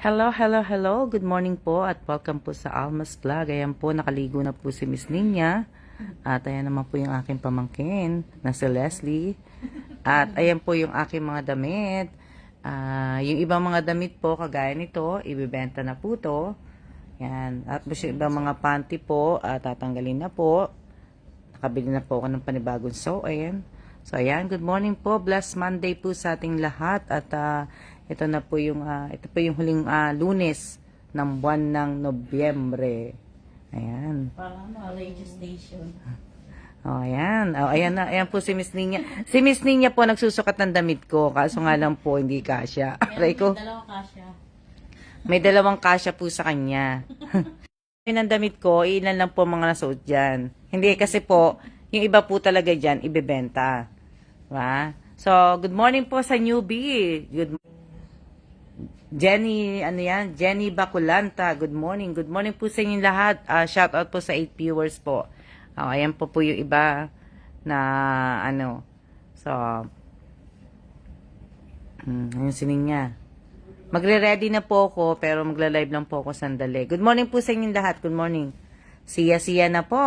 Hello, hello, hello. Good morning po at welcome po sa Alma's Vlog. Ayan po, nakaligo na po si Miss Ninya. At ayan naman po yung aking pamangkin na si Leslie. At ayan po yung aking mga damit. Yung ibang mga damit po, kagaya nito, ibibenta na po to. Yan. At yung ibang mga panty po, tatanggalin na po. Nakabili na po ako ng panibagong so, ayan. So, ayan. Good morning po. Blessed Monday po sa ating lahat. At ito na po yung, ito po yung huling Lunes ng buwan ng Nobyembre. Ayan. Parang radio station. Oh, ayan. Oh, ayan na. Ayan po si Miss Ninya. Si Miss Ninya po nagsusukat ng damit ko. Kaso nga lang po, hindi kasya. Aray ko. May dalawang kasya. May dalawang kasya po sa kanya. Yun ang damit ko, ilan lang po mga nasuot dyan. Hindi kasi po, yung iba po talaga dyan, ibebenta. Diba? So, good morning po sa newbie. Jenny, ano yan? Jenny Baculanta. Good morning. Good morning po sa inyong lahat. Shout out po sa 8 viewers po. Ayan po yung iba na ano. So, ayun sinin niya. Magre-ready na po ako, pero magla-live lang po ako sandali. Good morning po sa inyong lahat. Good morning. Siya na po.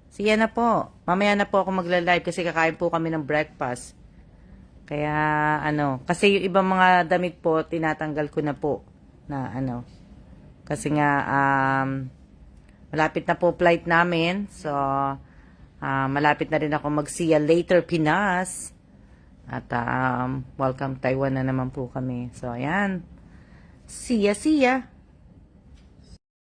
Siya na po. Mamaya na po ako magla-live kasi kakain po kami ng breakfast. Kaya, kasi yung ibang mga damit po, tinatanggal ko na po. Na, kasi nga, malapit na po flight namin. So, malapit na rin ako mag-see ya later Pinas. At, welcome Taiwan na naman po kami. So, ayan. See ya.